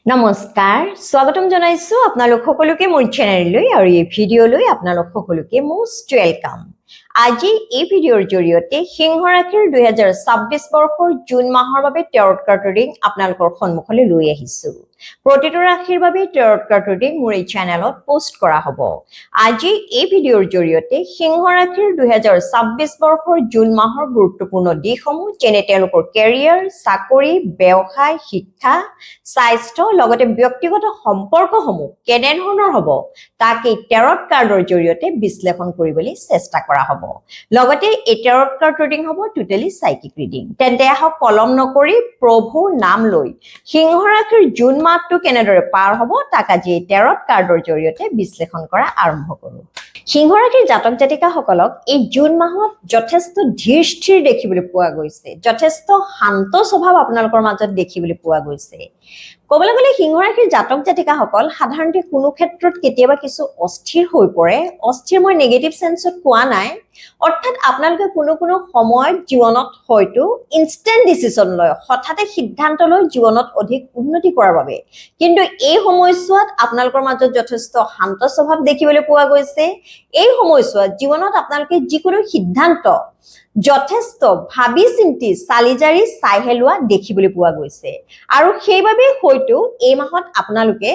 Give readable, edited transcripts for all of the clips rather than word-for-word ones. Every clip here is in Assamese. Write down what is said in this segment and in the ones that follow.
নমস্কাৰ স্বাগতম জনাইছো আপোনালোক সকলোকে মোৰ চেনেললৈ আৰু এই ভিডিঅ'লৈ আপোনালোক সকলোকে মোষ্ট ওয়েলকাম আজি এই ভিডিঅ'ৰ জৰিয়তে সিংহ ৰাশিৰ 2026 বৰ্ষৰ জুন মাহৰ বাবে টেৰট কাৰ্ড ৰিডিং আপোনালোকৰ সন্মুখলৈ লৈ আহিছো প্ৰতিটো ৰাশিৰ বাবে টেৰট কাৰ্ড ৰিডিং মোৰ এই চেনেলত পোষ্ট কৰা হ'ব আজি এই ভিডিঅ'ৰ জৰিয়তে সিংহ ৰাশিৰ 2026 বৰ্ষৰ জুন মাহৰ গুৰুত্বপূৰ্ণ দিশসমূহ যেনে তেওঁলোকৰ কেৰিয়াৰ চাকৰি ব্যৱসায় শিক্ষা স্বাস্থ্য লগতে ব্যক্তিগত সম্পৰ্কসমূহ কেনেধৰণৰ হ'ব তাকে টেৰট কাৰ্ডৰ জৰিয়তে বিশ্লেষণ কৰিবলৈ চেষ্টা কৰা হ'ব লগতে এই টেৰট কাৰ্ড ৰিডিং হ'ব টোটালি সাইকিক ৰিডিং তেন্তে আহক পলম নকৰি প্ৰভুৰ নাম লৈ সিংহ ৰাশিৰ জুন মাহটো কেনেদৰে পাৰ হ'ব তাক আজি এই টেৰট কাৰ্ডৰ জৰিয়তে বিশ্লেষণ কৰা আৰম্ভ কৰো সিংহ ৰাশিৰ জাতক জাতিকাসকলক এই জুন মাহত যথেষ্ট ধীৰ স্থিৰ দেখিবলৈ পোৱা গৈছে যথেষ্ট শান্ত স্বভাৱ আপোনালোকৰ মাজত দেখিবলৈ পোৱা গৈছে কবলৈ গলে সিংহ ৰাশিৰ জাতক জাতিকাসকল সাধাৰণতে কোনো ক্ষেত্ৰত কেতিয়াবা কিছু অস্থিৰ হৈ পৰে অস্থিৰ মই নেগেটিভ সেন্সত কোৱা নাই অৰ্থাৎ আপোনালোকে কোনো সময়ত জীৱনত হয়তো ইনষ্টেন্ট ডিসিশন লয় হঠাতে সিদ্ধান্ত লৈ জীৱনত অধিক উন্নতি কৰাৰ বাবে কিন্তু এই সময়ছোৱাত আপোনালোকৰ মাজত যথেষ্ট শান্ত স্বভাৱ দেখিবলৈ পোৱা গৈছে এই সময়ছোৱাত জীৱনত আপোনালোকে যিকোনো সিদ্ধান্ত যথেষ্ট ভাবি চিন্তি চালিজাৰি চাইহে লোৱা দেখিবলৈ পোৱা গৈছে আৰু সেইবাবে হয়তো এই মাহত আপোনালোকে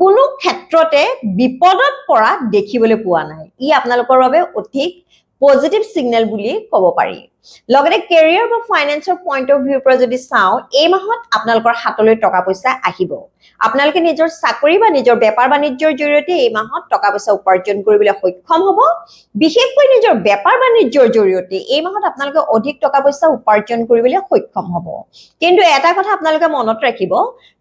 কোনো ক্ষেত্ৰতে বিপদত পৰা দেখিবলৈ পোৱা নাই ই আপোনালোকৰ বাবে অধিক পজিটিভ সিগনেল বুলি ক'ব পাৰি লগতে কেৰিয়াৰ বা ফাইনেন্সৰ পইণ্ট অফ ভিউৰ পৰা যদি চাও এই মাহত আপোনালোকৰ হাতলৈ টকা পইচা আহিব আপোনালোকে নিজৰ চাকৰি বা নিজৰ বেপাৰ বাণিজ্যৰ জৰিয়তে এই মাহত টকা পইচা উপাৰ্জন কৰিবলৈ সক্ষম হ'ব বিশেষকৈ নিজৰ বেপাৰ বাণিজ্যৰ জৰিয়তে এই মাহত আপোনালোকে অধিক টকা পইচা উপাৰ্জন কৰিবলৈ সক্ষম হ'ব কিন্তু এটা কথা আপোনালোকে মনত ৰাখিব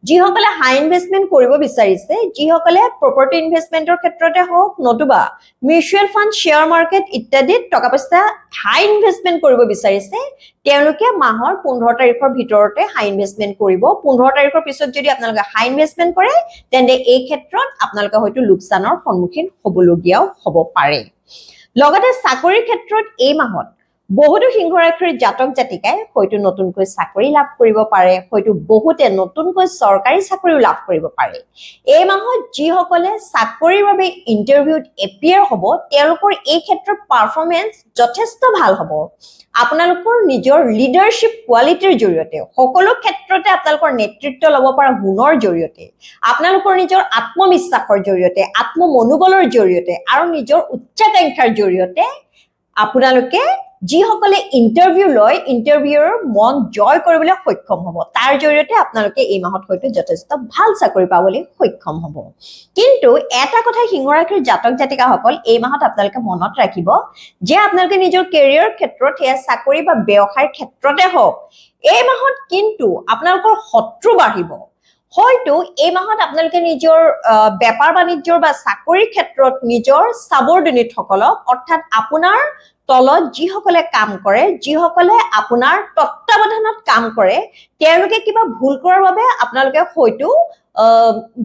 যিসকলে হাই ইনভেষ্টমেন্ট কৰিব বিচাৰিছে যিসকলে প্ৰপাৰ্টি ইনভেষ্টমেন্টৰ ক্ষেত্ৰতে হওক নতুবা মিউচুৱেল ফাণ্ড শেয়াৰ মাৰ্কেট ইত্যাদিত টকা পইচা হাই ইনভেষ্টমেন্ট কৰিব বিচাৰিছে তেওঁলোকে মাহৰ 15 তাৰিখৰ ভিতৰতে হাই ইনভেষ্টমেন্ট কৰিব 15 তাৰিখৰ পিছত যদি আপোনালোকে হাই ইনভেষ্টমেন্ট কৰে তেন্তে এই ক্ষেত্ৰত আপোনালোকে হয়তো লোকচানৰ সন্মুখীন হ'বলগীয়াও হ'ব পাৰে লগতে চাকৰিৰ ক্ষেত্ৰত এই মাহত বহুতো সিংহ ৰাশিৰ জাতক জাতিকাই হয়তো নতুনকৈ চাকৰি লাভ কৰিব পাৰে হয়তো বহুতে নতুনকৈ চৰকাৰী চাকৰিও লাভ কৰিব পাৰে এই মাহত যিসকলে চাকৰিৰ বাবে ইন্টাৰভিউত এপিয়াৰ হ'ব তেওঁলোকৰ এই ক্ষেত্ৰত পাৰফৰমেন্স যথেষ্ট ভাল হ'ব আপোনালোকৰ নিজৰ লিডাৰশ্বিপ কোৱালিটিৰ জৰিয়তে সকলো ক্ষেত্ৰতে আপোনালোকৰ নেতৃত্ব ল'ব পৰা গুণৰ জৰিয়তে আপোনালোকৰ নিজৰ আত্মবিশ্বাসৰ জৰিয়তে আত্মমনোবলৰ জৰিয়তে আৰু নিজৰ উচ্চাকাংক্ষাৰ জৰিয়তে আপোনালোকে যিসকলে ইন্টাৰভিউ লয় ইন্টাৰভিউৰ মন জয় কৰিবলৈ সক্ষম হ'ব তাৰ জৰিয়তে আপোনালোকে এই মাহত হয়তো যথেষ্ট ভাল চাকৰি পাবলৈ সক্ষম হ'ব কিন্তু এটা কথা সিংহ ৰাশিৰ জাতক জাতিকাসকল এই মাহত আপোনালোকে মনত ৰাখিব যে আপোনালোকে নিজৰ কেৰিয়াৰ ক্ষেত্ৰত এয়া চাকৰি বা ব্যৱসায়ৰ ক্ষেত্ৰতে হওক এই মাহত কিন্তু আপোনালোকৰ শত্ৰু বাঢ়িব হয়তো এই মাহত আপোনালোকে নিজৰ বেপাৰ বাণিজ্যৰ বা চাকৰিৰ ক্ষেত্ৰত নিজৰ সাবঅৰ্ডিনেট সকলক অৰ্থাৎ আপোনাৰ তলত যিসকলে কাম কৰে যিসকলে আপোনাৰ তত্ত্বাৱধানত কাম কৰে তেওঁলোকে কিবা ভুল কৰাৰ বাবে আপোনালোকে হয়তো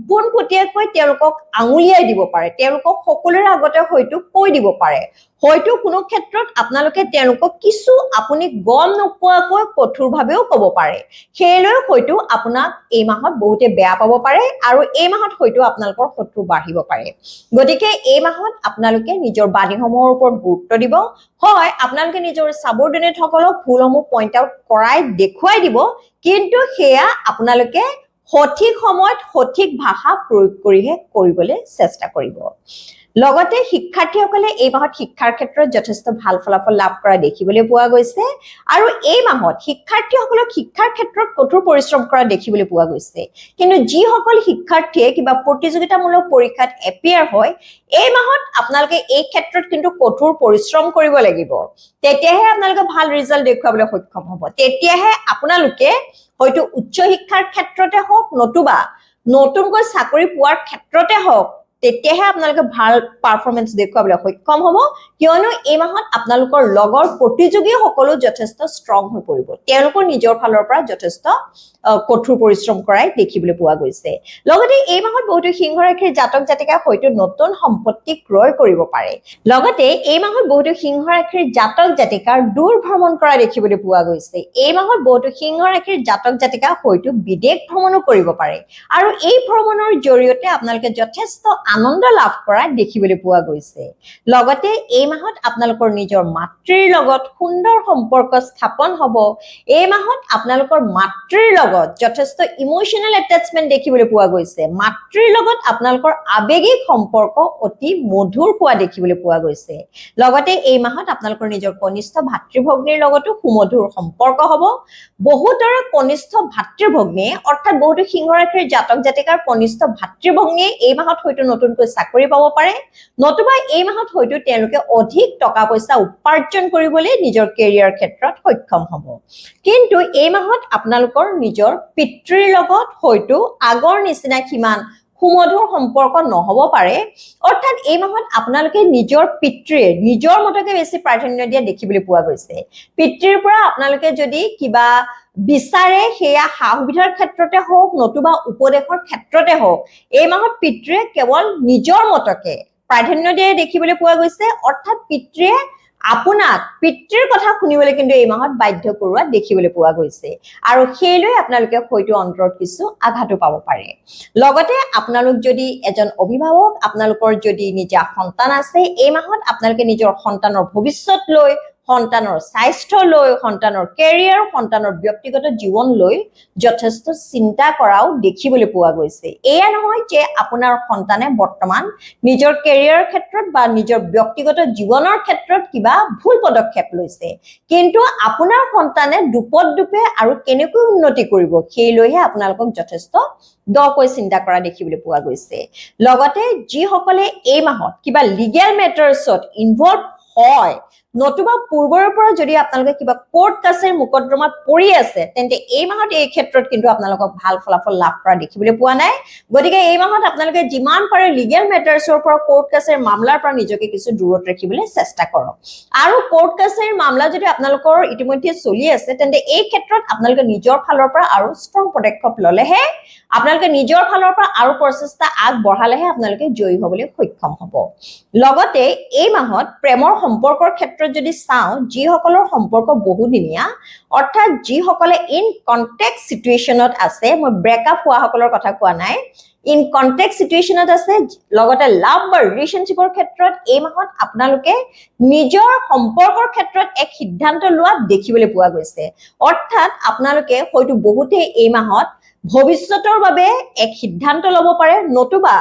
পোনপটীয়াকৈ তেওঁলোকক আঙুলিয়াই দিব পাৰে তেওঁলোকক সকলোৰে আগতে হয়তো কৈ দিব পাৰে হয়তো কোনো ক্ষেত্ৰত আপোনালোকে তেওঁলোকক কিছু আপুনি গম নোপোৱাকৈ কঠোৰভাৱেও ক'ব পাৰে সেইলৈ হয়তো আপোনাক এই মাহত বহুতে বেয়া পাব পাৰে আৰু এই মাহত হয়তো আপোনালোকৰ শত্ৰু বাঢ়িব পাৰে গতিকে এই মাহত আপোনালোকে নিজৰ বাণীসমূহৰ ওপৰত গুৰুত্ব দিব হয় আপোনালোকে নিজৰ সাবঅৰ্ডিনেট সকলক ভুলসমূহ পইণ্ট আউট কৰাই দেখুৱাই দিব কিন্তু সেয়া আপোনালোকে সঠিক সময়ত সঠিক ভাষা প্ৰয়োগ কৰিহে কৰিবলৈ চেষ্টা কৰিব লগতে শিক্ষাৰ্থীসকলে এই মাহত শিক্ষাৰ ক্ষেত্ৰত যথেষ্ট ভাল ফলাফল লাভ কৰা দেখিবলৈ পোৱা গৈছে আৰু এই মাহত শিক্ষাৰ্থীসকলক শিক্ষাৰ ক্ষেত্ৰত কঠোৰ পৰিশ্ৰম কৰা দেখিবলৈ পোৱা গৈছে কিন্তু যিসকল শিক্ষাৰ্থীয়ে কিবা প্ৰতিযোগিতামূলক পৰীক্ষাত এপিয়াৰ হয় এই মাহত আপোনালোকে এই ক্ষেত্ৰত কিন্তু কঠোৰ পৰিশ্ৰম কৰিব লাগিব তেতিয়াহে আপোনালোকে ভাল ৰিজাল্ট দেখুৱাবলৈ সক্ষম হ'ব তেতিয়াহে আপোনালোকে হয়তো উচ্চ শিক্ষাৰ ক্ষেত্ৰতে হওক নতুবা নতুনকৈ চাকৰি পোৱাৰ ক্ষেত্ৰতে হওক তেতিয়াহে আপোনালোকে ভাল পাৰফৰমেন্স দেখুৱাবলৈ সক্ষম হ'ব কিয়নো এই মাহত আপোনালোকৰ লগৰ প্ৰতিযোগী সকলো যথেষ্ট ষ্ট্ৰং হৈ পৰিব তেওঁলোকৰ নিজৰ ফালৰ পৰা যথেষ্ট কঠোৰ পৰিশ্ৰম কৰাই দেখিবলৈ পোৱা গৈছে লগতে এই মাহত বহুতো সিংহ ৰাশিৰ জাতক জাতিকা হয়তো নতুন সম্পত্তি ক্ৰয় কৰিব পাৰে লগতে এই মাহত বহুতো সিংহ ৰাশিৰ জাতক জাতিকাৰ দূৰ ভ্ৰমণ কৰা দেখিবলৈ পোৱা গৈছে এই মাহত বহুতো সিংহ ৰাশিৰ জাতক জাতিকা হয়তো বিদেশ ভ্ৰমণো কৰিব পাৰে আৰু এই ভ্ৰমণৰ জৰিয়তে আপোনালোকে যথেষ্ট আনন্দ লাভ কৰা দেখিবলৈ পোৱা গৈছে লগতে এই মাহত আপোনালোকৰ নিজৰ মাতৃৰ লগত সুন্দৰ সম্পৰ্ক স্থাপন হ'ব এই মাহত আপোনালোকৰ মাতৃৰ লগত যথেষ্ট ইমোশনাল এটাচমেন্ট দেখিবলৈ পোৱা গৈছে মাতৃৰ লগত আপোনালোকৰ আবেগিক সম্পৰ্ক অতি মধুৰ হোৱা দেখিবলৈ পোৱা গৈছে লগতে এই মাহত আপোনালোকৰ নিজৰ কনিষ্ঠ ভাতৃ-ভগ্নীৰ লগতো সুমধুৰ সম্পৰ্ক হ'ব বহুতৰে কনিষ্ঠ ভাতৃ-ভগ্নীয়ে অৰ্থাৎ বহুতো সিংহ ৰাশিৰ জাতক জাতিকাৰ কনিষ্ঠ ভাতৃ-ভগ্নীয়ে এই মাহত হয়তো নতুনকৈ চাকৰি পাব পাৰে নতুবা এই মাহত হয়তো তেওঁলোকে অধিক টকা পইচা উপাৰ্জন কৰিবলৈ নিজৰ কেৰিয়াৰ ক্ষেত্ৰত সক্ষম হ'ব কিন্তু এই মাহত আপোনালোকৰ নিজৰ পিতৃৰ লগত হয়তো আগৰ নিচিনা কিমান সুমধুৰ সম্পৰ্ক নহব পাৰে অৰ্থাৎ এই মাহত আপোনালোকে নিজৰ পিতৃৰ নিজৰ মতকে বেছি প্ৰাধান্য দিয়া দেখিবলৈ পোৱা গৈছে পিতৃৰ পৰা আপোনালোকে যদি কিবা বিচাৰে সেয়া সা-সুবিধাৰ ক্ষেত্ৰতে হওক নতুবা উপদেশৰ ক্ষেত্ৰতে হওক এই মাহত পিতৃয়ে কেৱল নিজৰ মতকে প্ৰাধান্য দিয়া দেখিবলৈ পোৱা গৈছে অৰ্থাৎ পিতৃয়ে আপোনাক পিতৃৰ কথা শুনিবলৈ কিন্তু এই মাহত বাধ্য কৰোৱা দেখিবলৈ পোৱা গৈছে আৰু সেইলৈ আপোনালোকে হয়তো অন্তৰত কিছু আঘাতো পাব পাৰে লগতে আপোনালোক যদি এজন অভিভাৱক আপোনালোকৰ যদি নিজা সন্তান আছে এই মাহত আপোনালোকে নিজৰ সন্তানৰ ভৱিষ্যত লৈ সন্তানৰ স্বাস্থ্য লৈ সন্তানৰ কেৰিয়াৰ সন্তানৰ ব্যক্তিগত জীৱন লৈ যথেষ্ট চিন্তা কৰাও দেখিবলৈ পোৱা গৈছে এয়া নহয় যে আপোনাৰ সন্তানে বৰ্তমান নিজৰ কেৰিয়াৰ ক্ষেত্ৰত বা নিজৰ ব্যক্তিগত জীৱনৰ ক্ষেত্ৰত কিবা ভুল পদক্ষেপ লৈছে কিন্তু আপোনাৰ সন্তানে দুপদুপে আৰু কেনেকৈ উন্নতি কৰিব সেইলৈহে আপোনালোকক যথেষ্ট দকৈ চিন্তা কৰা দেখিবলৈ পোৱা গৈছে লগতে যিসকলে এই মাহত কিবা লিগেল মেটাৰ্ছত ইনভলভ হয় নতুবা পূৰ্বৰ পৰা যদি আপোনালোকে কিবা কোৰ্ট কাছাৰী মুকদ্দমাত পৰি আছে তেন্তে এই মাহত এই ক্ষেত্ৰত কিন্তু আপোনালোকক ভাল ফলাফল লাভ কৰা দেখিবলৈ পোৱা নাই গতিকে এই মাহত আপোনালোকে যিমান পাৰে লিগেল মেটাৰ্ছৰ পৰা কোৰ্ট কাছাৰী মামলাৰ পৰা নিজকে কিছু দূৰত ৰাখিবলৈ চেষ্টা কৰক আৰু কোৰ্ট কাছাৰী মামলা যদি আপোনালোকৰ ইতিমধ্যে চলি আছে তেন্তে এই ক্ষেত্ৰত আপোনালোকে নিজৰ ফালৰ পৰা আৰু ষ্ট্ৰং পদক্ষেপ ললেহে আপোনালোকে নিজৰ ফালৰ পৰা আৰু প্ৰচেষ্টা আগবঢ়ালেহে আপোনালোকে জয়ী হ'বলৈ সক্ষম হ'ব লগতে এই মাহত প্ৰেমৰ সম্পৰ্কৰ ক্ষেত্ৰত যদি চাওঁ যিসকলৰ সম্পৰ্ক বহুদিনীয়া অৰ্থাৎ যিসকলে ইন কন্টেক্ট সিচুৱেশ্যনত আছে মই ব্ৰেকআপ হোৱা সকলৰ কথা কোৱা নাই ইন কন্টেক্ট সিচুৱেশ্যনত আছে লগতে লাভ বা ৰিলেশনশ্বিপৰ ক্ষেত্ৰত এই মাহত আপোনালোকে নিজৰ সম্পৰ্কৰ ক্ষেত্ৰত এক সিদ্ধান্ত লোৱা দেখিবলৈ পোৱা গৈছে অৰ্থাৎ আপোনালোকে হয়তো বহুতে এই মাহত ভৱিষ্যতৰ বাবে এক সিদ্ধান্ত ল'ব পাৰে নতুবা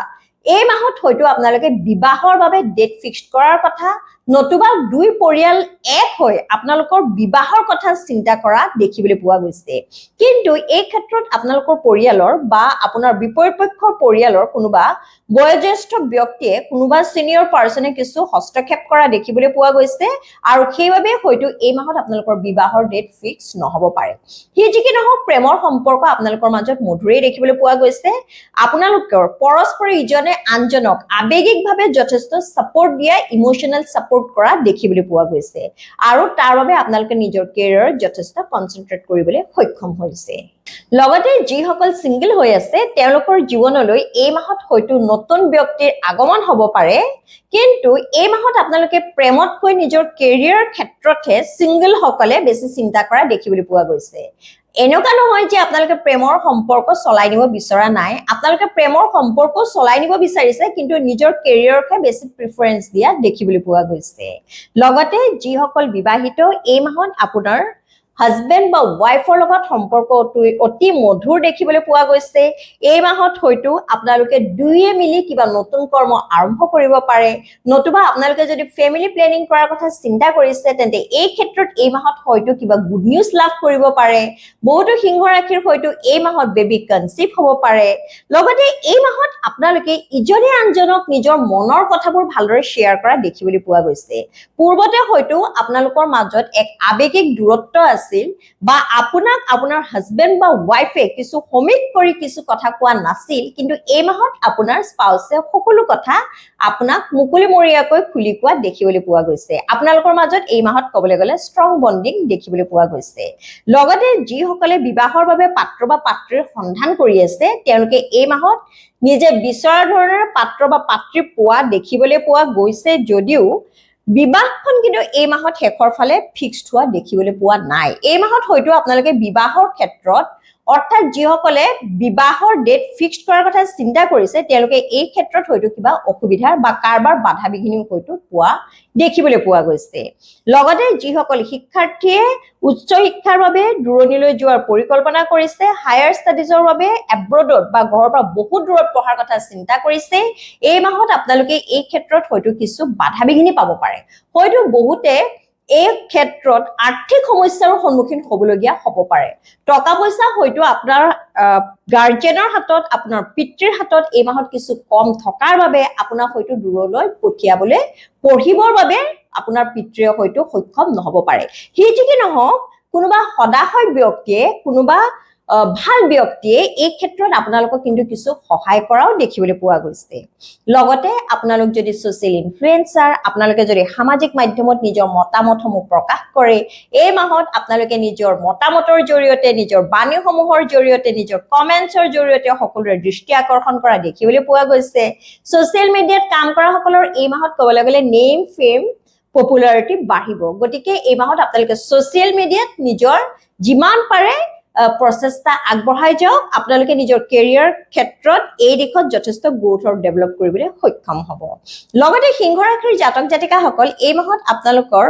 এই মাহত হয়তো আপোনালোকে বিবাহৰ বাবে ডেট ফিক্স কৰাৰ কথা নতুবা দুই পৰিয়াল এক হৈ আপোনালোকৰ বিবাহৰ কথা চিন্তা কৰা দেখিবলৈ পোৱা গৈছে কিন্তু এই ক্ষেত্ৰত আপোনালোকৰ পৰিয়ালৰ বা আপোনাৰ বিপৰীত পক্ষৰ পৰিয়ালৰ কোনোবা বয়োজ্যেষ্ঠ ব্যক্তিয়ে কোনোবা সিনিয়ৰ পাৰ্সনে কিছু হস্তক্ষেপ কৰা দেখিবলৈ পোৱা গৈছে আৰু সেইবাবে হয়তো এই মাহত আপোনালোকৰ বিবাহৰ ডেট ফিক্স নহব পাৰে কি যিকি নহওক প্ৰেমৰ সম্পৰ্ক আপোনালোকৰ মাজত মধুৰেই দেখিবলৈ পোৱা গৈছে আপোনালোকৰ পৰস্পৰ ইজনে আনজনক আবেগিকভাৱে যথেষ্ট সাপোৰ্ট দিয়া ইমোশনাল সাপোৰ্ট কৰা দেখিবলৈ পোৱা গৈছে আৰু তাৰ বাবে আপোনালোকে নিজৰ কেৰিয়াৰ যথেষ্ট কনসেন্ট্ৰেট কৰিবলৈ সক্ষম হৈছে লগতে যিসকল সিঙ্গল হৈ আছে তেওঁলোকৰ জীৱনলৈ এই মাহত হয়তো নতুন ব্যক্তিৰ আগমন হ'ব পাৰে কিন্তু এই মাহত আপোনালোকে প্ৰেমতকৈ নিজৰ কেৰিয়াৰ ক্ষেত্ৰতে সিঙ্গল সকলে বেছি চিন্তা কৰা দেখিবলৈ পোৱা গৈছে এনেকুৱা নহয় যে আপোনালোকে প্ৰেমৰ সম্পৰ্ক চলাই নিব বিচৰা নাই আপোনালোকে প্ৰেমৰ সম্পৰ্ক চলাই নিব বিচাৰিছে কিন্তু নিজৰ কেৰিয়াৰকে বেছি প্ৰিফাৰেন্স দিয়া দেখিবলৈ পোৱা গৈছে লগতে যিসকল বিবাহিত এই মাহত আপোনাৰ হাজবেণ্ড বা ওয়াইফৰ লগত সম্পৰ্ক অতি মধুৰ দেখিবলৈ পোৱা গৈছে এই মাহত হয়তো আপোনালোকে দুইয়ে মিলি কিবা নতুন কৰ্ম আৰম্ভ কৰিব পাৰে নতুবা আপোনালোকে যদি ফ্যামিলি প্ল্যানিং কৰাৰ কথা চিন্তা কৰিছে তেন্তে এই ক্ষেত্ৰত এই মাহত হয়তো কিবা গুড নিউজ লাভ কৰিব পাৰে বহুতো সিংহ ৰাশিৰ হয়তো এই মাহত বেবি কনসিভ হ'ব পাৰে লগতে এই মাহত আপোনালোকে ইজনে আনজনক নিজৰ মনৰ কথাবোৰ ভালদৰে শেয়াৰ কৰা দেখিবলৈ পোৱা গৈছে পূৰ্বতে হয়তো আপোনালোকৰ মাজত এক আবেগিক দূৰত্ব আছে নাছিল বা আপোনাক আপোনাৰ হাজবেণ্ড বা ৱাইফে কিছু সমিত কৰি কিছু কথা কোৱা নাছিল, কিন্তু এই মাহত আপোনাৰ স্পাউসে সকলো কথা আপোনাক মুকলিমূৰীয়াকৈ খুলি কোৱা দেখিবলৈ পোৱা গৈছে। আপোনালোকৰ মাজত এই মাহত ক'বলৈ গ'লে ষ্ট্ৰং বন্ডিং দেখিবলৈ পোৱা গৈছে। লগতে যিসকলে বিবাহৰ বাবে পাত্ৰ বা পাত্ৰীৰ সন্ধান কৰি আছে তেওঁলোকে এই মাহত নিজে বিচৰা ধৰণৰ পাত্ৰ বা পাত্ৰী পোৱা দেখিবলৈ পোৱা গৈছে, যদিও বিবাহখন কিন্তু এই মাহত শেষৰ ফালে ফিক্সড হোৱা দেখিবলৈ পোৱা নাই। এই মাহত হয়তো আপোনালোকে বিবাহৰ ক্ষেত্ৰত অৰ্থাৎ যিসকলে বিবাহৰ ডেট ফিক্সড কৰাৰ কথা চিন্তা কৰিছে তেওঁলোকে এই ক্ষেত্ৰত হয়তো কিবা অসুবিধাৰ বা কাৰবাৰ বাধা বিঘিনিও হয়তো পোৱা দেখিবলৈ পোৱা গৈছে। লগতে যিসকল শিক্ষাৰ্থীয়ে উচ্চ শিক্ষাৰ বাবে দূৰণিলৈ যোৱাৰ পৰিকল্পনা কৰিছে, হায়াৰ ষ্টাডিজৰ বাবে এব্ৰডত বা ঘৰৰ পৰা বহুত দূৰত পঢ়াৰ কথা চিন্তা কৰিছে, এই মাহত আপোনালোকে এই ক্ষেত্ৰত হয়তো কিছু বাধা বিঘিনি পাব পাৰে। হয়তো বহুতে এই ক্ষেত্ৰত আৰ্থিক সমস্যাৰ সন্মুখীন হ'বলগীয়া হ'ব পাৰে। টকা পইচা হয়তো আপোনাৰ গাৰ্জেনৰ হাতত, আপোনাৰ পিতৃৰ হাতত এই মাহত কিছু কম থকাৰ বাবে আপোনাক হয়তো দূৰলৈ পঠিয়াবলৈ পঢ়িবৰ বাবে আপোনাৰ পিতৃয়ে হয়তো সক্ষম নহব পাৰে। যি কি নহওক, কোনোবা সদাশয় ব্যক্তিয়ে, কোনোবা ভাল ব্যক্তিয়ে এই ক্ষেত্ৰত আপোনালোকক কিন্তু কিছু সহায় কৰাও দেখিবলৈ পোৱা গৈছে। লগতে আপোনালোক যদি সোশ্যাল ইনফ্লুয়েন্সাৰ, আপোনালোকে যদি সামাজিক মাধ্যমত নিজৰ মতামতসমূহ প্ৰকাশ কৰে, এই মাহত আপোনালোকে নিজৰ মতামতৰ জৰিয়তে, নিজৰ বাণীসমূহৰ জৰিয়তে, নিজৰ কমেন্টছৰ জৰিয়তে সকলোৰে দৃষ্টি আকৰ্ষণ কৰা দেখিবলৈ পোৱা গৈছে। সোশ্যাল মিডিয়াত কাম কৰা সকলৰ এই মাহত ক'বলৈ গ'লে নেম, ফেম, পপুলাৰিটি বাঢ়িব। গতিকে এই মাহত আপোনালোকে সোশ্যাল মিডিয়াত নিজৰ যিমান পাৰে প্ৰচেষ্টা আগবঢ়াই যাওক। আপোনালোকে নিজৰ কেৰিয়াৰ ক্ষেত্ৰত এই দিশত যথেষ্ট গ্ৰোথ আৰু ডেভেলপ কৰিবলৈ সক্ষম হ'ব। লগতে সিংহ ৰাশিৰ জাতক জাতিকাসকল এই মাহত আপোনালোকৰ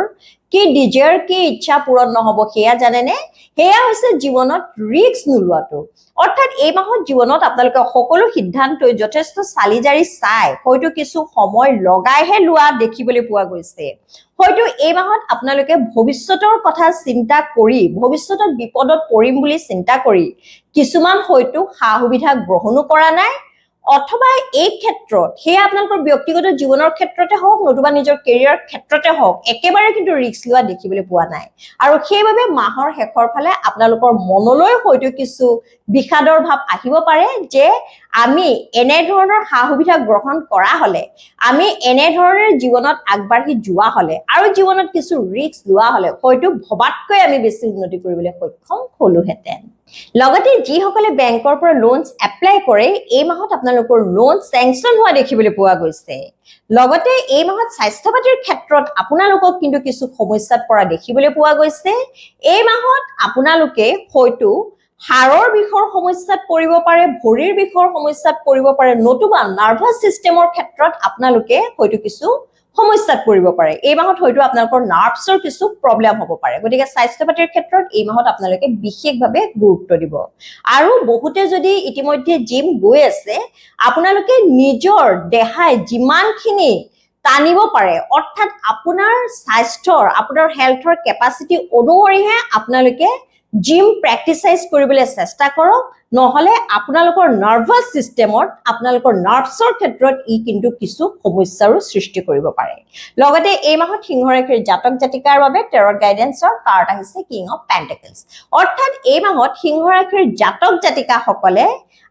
কি ডিজায়াৰ, কি ইচ্ছা পূৰণ নহব সেয়া জানেনে? সেয়া হৈছে জীৱনত ৰিস্ক নোলোৱাটো। অৰ্থাৎ এই মাহত জীৱনত আপোনালোকে সকলো সিদ্ধান্তই যথেষ্ট চালি জাৰি চাই হয়তো কিছু সময় লগাইহে লোৱা দেখিবলৈ পোৱা গৈছে। হয়তো এই মাহত আপোনালোকে ভৱিষ্যতৰ কথা চিন্তা কৰি, ভৱিষ্যতত বিপদত পৰিম বুলি চিন্তা কৰি কিছুমান হয়তো সা সুবিধা গ্ৰহণো কৰা নাই, অথবা এই ক্ষেত্ৰত সেয়া আপোনালোকৰ ব্যক্তিগত জীৱনৰ ক্ষেত্ৰতে হওক নতুবা নিজৰ কেৰিয়াৰ ক্ষেত্ৰতে হওক একেবাৰে কিন্তু ৰিস্ক লোৱা দেখিবলৈ পোৱা নাই। আৰু সেইবাবে মাহৰ শেষৰ ফালে আপোনালোকৰ মনলৈ হয়তো কিছু বিষাদৰ ভাৱ আহিব পাৰে যে আমি এনে ধৰণৰ সা সুবিধা গ্ৰহণ কৰা হলে, আমি এনে ধৰণৰ জীৱনত আগবাঢ়ি যোৱা হলে আৰু জীৱনত কিছু ৰিস্ক লোৱা হলে হয়তো ভবাতকৈ আমি বেছি উন্নতি কৰিবলৈ সক্ষম হলোহেঁতেন। লগতে যিসকলে বেংকৰ পৰা লোনছ এপ্লাই কৰে এই মাহত আপোনালোকৰ লোন চেংচন হোৱা দেখিবলৈ পোৱা গৈছে। লগতে এই মাহত স্বাস্থ্য পাতিৰ ক্ষেত্ৰত আপোনালোকক কিন্তু কিছু সমস্যাত পৰা দেখিবলৈ পোৱা গৈছে। এই মাহত আপোনালোকে হয়তো হাড়ৰ বিষৰ সমস্যাত পৰিব পাৰে, ভৰিৰ বিষৰ সমস্যাত পৰিব পাৰে, নতুবা নাৰ্ভাছ সিস্টেমৰ ক্ষেত্ৰত আপোনালোকে হয়তো কিছু সমস্যাত পৰিব পাৰে। এই মাহত হয়তো আপোনালোকৰ নাৰ্ভছৰ কিছু প্ৰব্লেম হ'ব পাৰে। গতিকে স্বাস্থ্য পাতিৰ ক্ষেত্ৰত এই মাহত আপোনালোকে বিশেষভাৱে গুৰুত্ব দিব। আৰু বহুতে যদি ইতিমধ্যে জিম গৈ আছে, আপোনালোকে নিজৰ দেহাই যিমানখিনি টানিব পাৰে, অৰ্থাৎ আপোনাৰ স্বাস্থ্যৰ, আপোনাৰ হেলথৰ কেপাচিটি অনুসৰিহে আপোনালোকে জিম প্ৰেক্টিচাইজ কৰিবলৈ চেষ্টা কৰক, নহলে আপোনালোকৰ নাৰ্ভাছ সিস্টেমত, আপোনালোকৰ নাৰ্ভছৰ ক্ষেত্ৰত ই কিন্তু কিছু সমস্যাৰো সৃষ্টি কৰিব পাৰে। লগতে এই মাহত সিংহ ৰাশিৰ জাতক জাতিকাৰ বাবে টেৰট গাইডেন্সৰ কাৰ্ড আহিছে কিং অফ পেন্টাকলছ। অৰ্থাৎ এই মাহত সিংহ ৰাশিৰ জাতক জাতিকাসকলে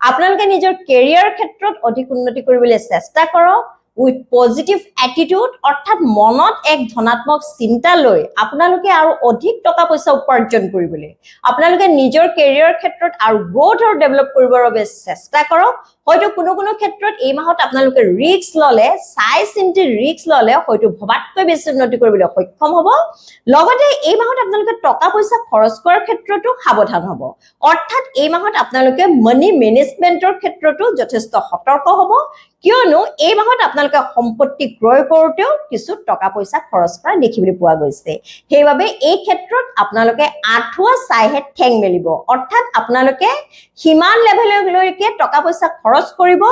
আপোনালোকে নিজৰ কেৰিয়াৰ ক্ষেত্ৰত অধিক উন্নতি কৰিবলৈ চেষ্টা কৰক উইথ পজিটিভ এটিটিউড, অৰ্থাৎ মনত এক ধনাত্মক চিন্তা লৈ আপোনালোকে আৰু অধিক টকা পইচা উপাৰ্জন কৰিবলৈ, আপোনালোকে নিজৰ কেৰিয়াৰ ক্ষেত্ৰত আৰু গ্ৰোথ আৰু ডেভেলপ কৰিবৰ বাবে চেষ্টা কৰক। হয়তো কোনো কোনো ক্ষেত্ৰত এই মাহত আপোনালোকে ৰিস্ক ললে, চাই চিন্তি ৰিস্ক ললে হয়তো ভবাতকৈ বেছি উন্নতি কৰিবলৈ সক্ষম হ'ব। লগতে এই মাহত আপোনালোকে টকা পইচা খৰচ কৰাৰ ক্ষেত্ৰতো সাৱধান হ'ব। অৰ্থাৎ এই মাহত আপোনালোকে মানি মেনেজমেন্টৰ ক্ষেত্ৰতো যথেষ্ট সতৰ্ক হ'ব, কিয়নো এই মাহত আপোনালোকে সম্পত্তি ক্ৰয় কৰোঁতেও কিছু টকা পইচা খৰচ কৰা দেখিবলৈ পোৱা গৈছে। সেইবাবে এই ক্ষেত্ৰত আপোনালোকে আঁঠুৱা চাইহে ঠেং মেলিব। অৰ্থাৎ আপোনালোকে সিমান লেভেললৈকে টকা পইচা খৰচ কৰিব,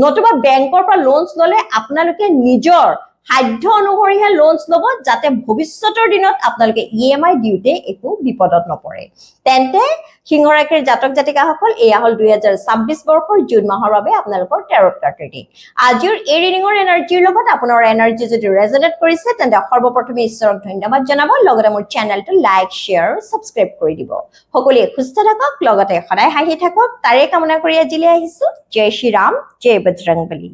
নতুবা বেংকৰ পৰা লোনছ ললে আপোনালোকে নিজৰ সাধ্য অনুসৰিহে লোনছ ল'ব যাতে ভৱিষ্যতৰ দিনত আপোনালোকে EMI দিওঁতে একো বিপদত নপৰে তেন্তে সিংহ ৰাশিৰ জাতক জাতিকাসকল এয়া হল 2026 বৰ্ষৰ জুন মাহৰ বাবে আপোনালোকৰ টেৰট কাৰ্ড ৰিডিং আজিৰ এই ৰিডিংৰ এনাৰ্জিৰ লগত আপোনাৰ এনাৰ্জি যদি ৰেজনেট কৰিছে তেন্তে সৰ্বপ্ৰথমে ঈশ্বৰক ধন্যবাদ জনাব লগতে মোৰ চেনেলটো লাইক শেয়াৰ সাবস্ক্ৰাইব কৰি দিব সকলোৱে সুস্থ থাকক লগতে সদায় হাঁহি থাকক তাৰে কামনা কৰি আজিলৈ আহিছো জয় শ্ৰী ৰাম জয় বজৰংবলী